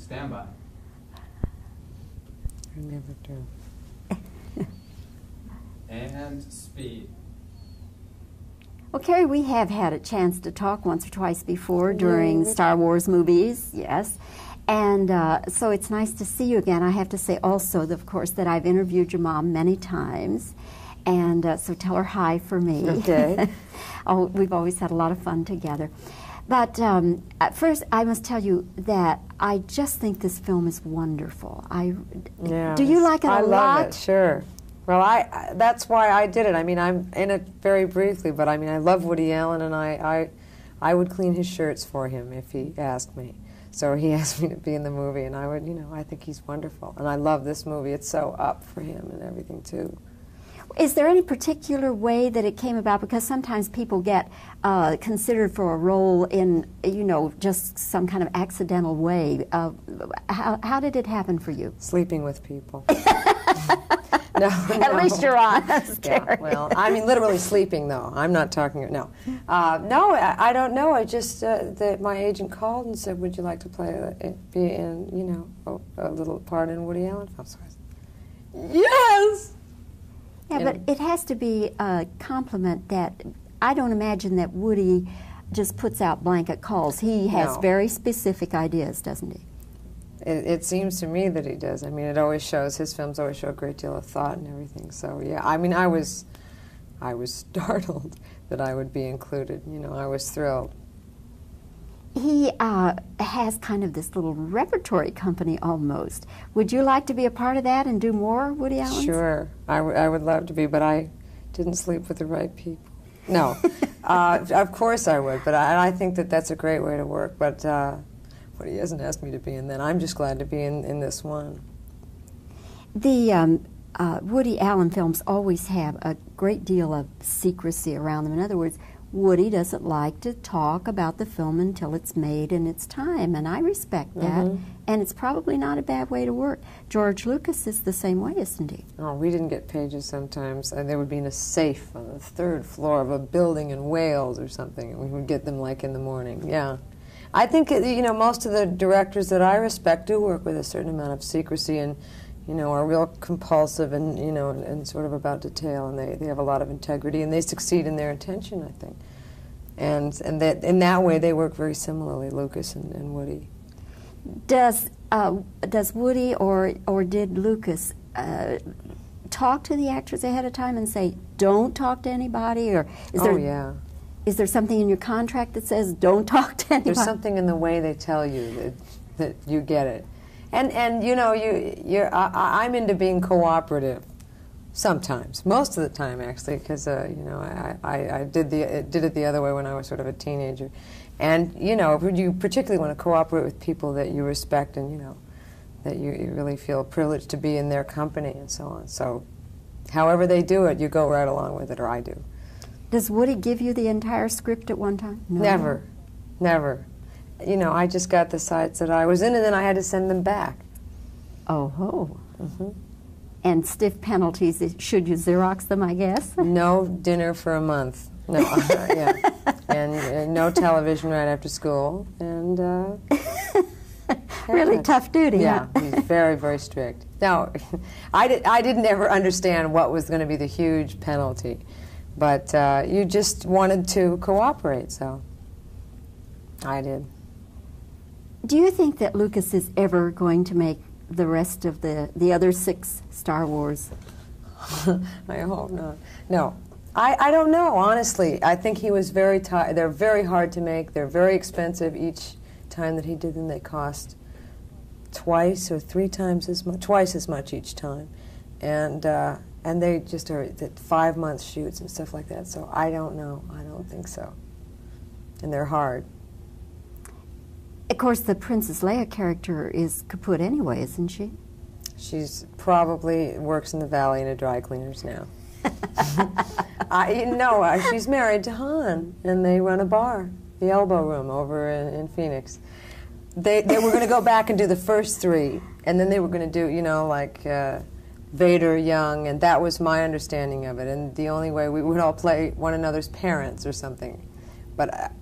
Stand by. I never do. And speed. Well, Carrie, we have had a chance to talk once or twice before during Star Wars movies, yes. And so it's nice to see you again. I have to say also, of course, that I've interviewed your mom many times. And so tell her hi for me. Okay. Oh, we've always had a lot of fun together. But at first, I must tell you that I just think this film is wonderful. Do you like it a lot? I love it, sure. Well, that's why I did it. I mean, I'm in it very briefly, but I mean, I love Woody Allen, and I would clean his shirts for him if he asked me. So he asked me to be in the movie, and I would, I think he's wonderful. And I love this movie. It's so up for him and everything, too. Is there any particular way that it came about? Because sometimes people get considered for a role in, just some kind of accidental way. How did it happen for you? Sleeping with people. No, At least you're honest, Carrie. Yeah, well, I mean, literally sleeping, though. I'm not talking, no. No, I don't know. I just, my agent called and said, would you like to be in, a little part in Woody Allen film? So I said, yes! Yeah, but it has to be a compliment that I don't imagine that Woody just puts out blanket calls. He has very specific ideas, doesn't he? It seems to me that he does. I mean, it always shows, his films always show a great deal of thought and everything. So, yeah, I mean, I was startled that I would be included. I was thrilled. He has kind of this little repertory company almost. Would you like to be a part of that and do more Woody Allen? Sure. I would love to be, but I didn't sleep with the right people. No. Of course I would, but I think that that's a great way to work. But he hasn't asked me to be in that. I'm just glad to be in this one. The Woody Allen films always have a great deal of secrecy around them. In other words, Woody doesn't like to talk about the film until it's made in its time, and I respect that, and it's probably not a bad way to work. George Lucas is the same way, isn't he? Oh, we didn't get pages sometimes. They would be in a safe on the 3rd floor of a building in Wales or something, and we would get them like in the morning, yeah. I think, most of the directors that I respect do work with a certain amount of secrecy and, are real compulsive and, and sort of about detail, and they have a lot of integrity, and they succeed in their intention, I think. And that in that way they work very similarly, Lucas and Woody. Does Woody or did Lucas talk to the actors ahead of time and say, don't talk to anybody, or is there something in your contract that says don't talk to anybody? There's something in the way they tell you that you get it. And I'm into being cooperative sometimes, most of the time actually, because I did it the other way when I was sort of a teenager, and you particularly want to cooperate with people that you respect and that you really feel privileged to be in their company and so on. So, however they do it, you go right along with it, or I do. Does Woody give you the entire script at one time? No. Never, never. I just got the sides that I was in, and then I had to send them back. Oh ho. And stiff penalties, should you Xerox them, I guess? No dinner for a month. No, yeah. And no television right after school. And really tough duty, yeah, huh? He's very, very strict. No, I didn't ever understand what was going to be the huge penalty. But you just wanted to cooperate, so I did. Do you think that Lucas is ever going to make the rest of the other 6 Star Wars? I hope not. No. I don't know, honestly. I think he was very tired. They're very hard to make. They're very expensive. Each time that he did them, they cost twice or 3 times as much, twice as much each time. And they just are 5-month shoots and stuff like that. So I don't know. I don't think so. And they're hard. Of course, the Princess Leia character is kaput anyway, isn't she? She's probably works in the valley in a dry cleaners now. She's married to Han, and they run a bar, the Elbow Room, over in Phoenix. They were going to go back and do the first 3, and then they were going to do, Vader young, and that was my understanding of it. And the only way we would all play one another's parents or something. But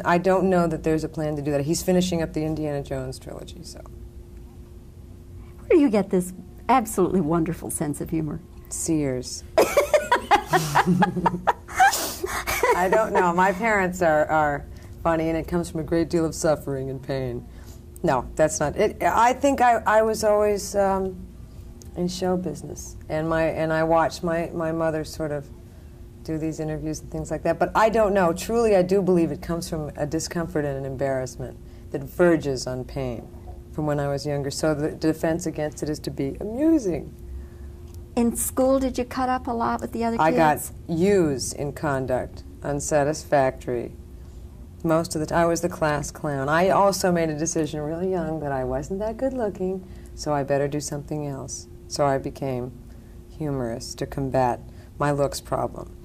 I don't know that there's a plan to do that. He's finishing up the Indiana Jones trilogy, so. do you get this absolutely wonderful sense of humor? Sears. I don't know. My parents are funny, and it comes from a great deal of suffering and pain. No, that's not it. I think I was always in show business, and I watched my mother sort of do these interviews and things like that. But I don't know. Truly, I do believe it comes from a discomfort and an embarrassment that verges on pain from when I was younger. So the defense against it is to be amusing. In school, did you cut up a lot with the other kids? I got U's in conduct, unsatisfactory. Most of the time, I was the class clown. I also made a decision really young that I wasn't that good looking, so I better do something else. So I became humorous to combat my looks problem.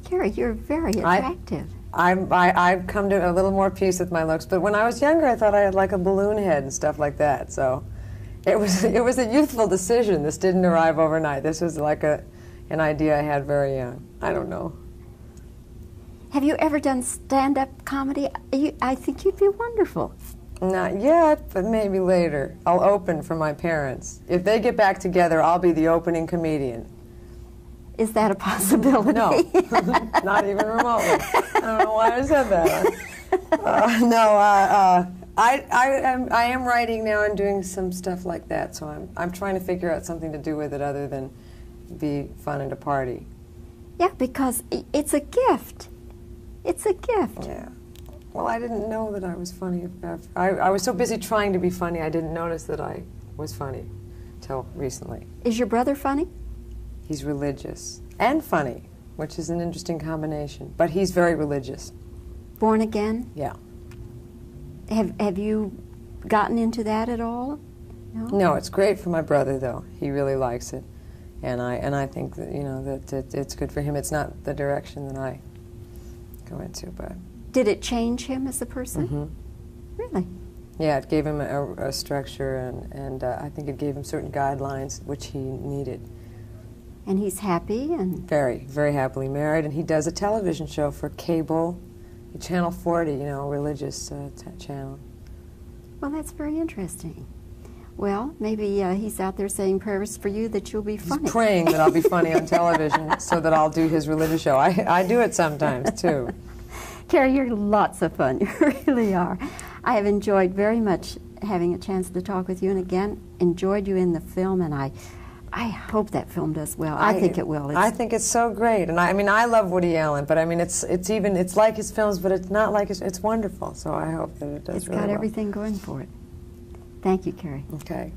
Carrie, you're very attractive. I've come to a little more peace with my looks, but when I was younger, I thought I had like a balloon head and stuff like that. So it was a youthful decision. This didn't arrive overnight. This was like an idea I had very young. I don't know. Have you ever done stand-up comedy? I think you'd be wonderful. Not yet, but maybe later. I'll open for my parents. If they get back together, I'll be the opening comedian. Is that a possibility? No, not even remotely. I don't know why I said that. I am writing now and doing some stuff like that, so I'm trying to figure out something to do with it other than be fun at a party. Yeah, because it's a gift. It's a gift. Yeah. Well, I didn't know that I was funny. I was so busy trying to be funny, I didn't notice that I was funny till recently. Is your brother funny? He's religious and funny, which is an interesting combination. But he's very religious. Born again? Yeah. Have you gotten into that at all? No, it's great for my brother, though. He really likes it. And I think that, that it's good for him. It's not the direction that I go into, but... Did it change him as a person? Mm-hmm. Really? Yeah, it gave him a structure, and I think it gave him certain guidelines which he needed. And he's happy and... Very, very happily married, and he does a television show for cable, Channel 40, religious channel. Well, that's very interesting. Well, maybe he's out there saying prayers for you that you'll be funny. He's praying that I'll be funny on television so that I'll do his religious show. I do it sometimes, too. Carrie, you're lots of fun. You really are. I have enjoyed very much having a chance to talk with you, and again, enjoyed you in the film, and I hope that film does well. I think it will. I think it's so great, and I love Woody Allen, but it's like his films, but it's not like it's wonderful. So I hope that it does. It's really got well. everything going for it. Thank you, Carrie. Okay.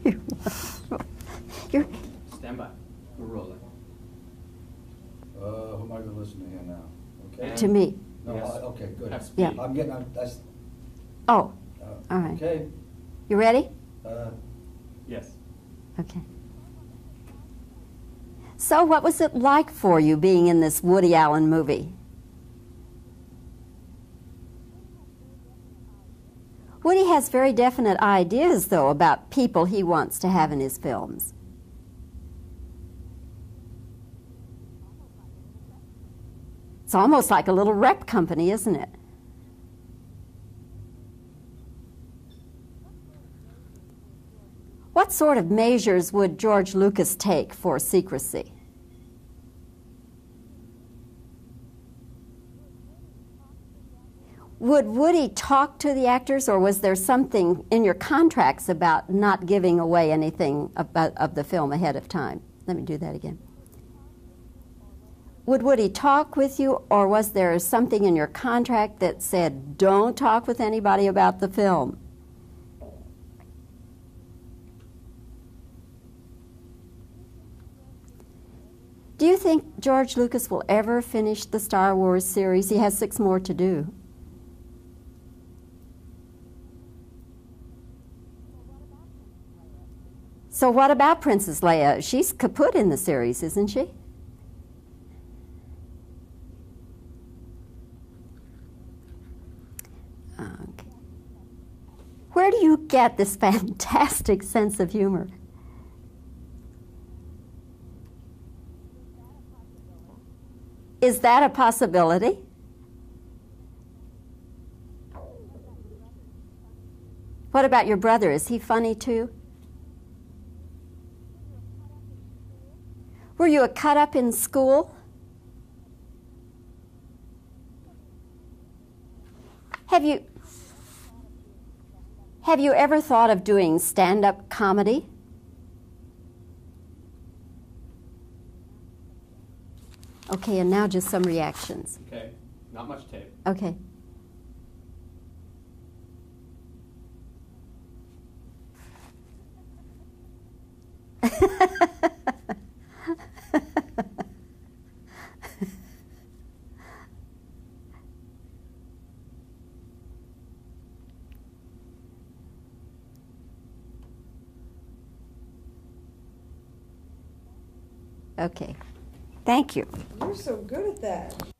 You're Stand by. We're rolling. Who am I going to listen to here now? Okay. to me. No, Yes. okay, good. Have speed. Yeah. That's, Oh, all right. okay. You ready? Yes. Okay. So what was it like for you being in this Woody Allen movie? Woody has very definite ideas, though, about people he wants to have in his films. It's almost like a little rep company, isn't it? What sort of measures would George Lucas take for secrecy? Would Woody talk to the actors, or was there something in your contracts about not giving away anything of the film ahead of time? Let me do that again. Would Woody talk with you, or was there something in your contract that said, don't talk with anybody about the film? Do you think George Lucas will ever finish the Star Wars series? He has 6 more to do. So what about Princess Leia? She's kaput in the series, isn't she? Okay. Where do you get this fantastic sense of humor? Is that a possibility? What What about your brother? Is he funny too? Were you a cut up in school? Have you ever thought of doing stand-up comedy? Okay, and now just some reactions. Okay. Not much tape. Okay. Okay. Thank you. You're so good at that.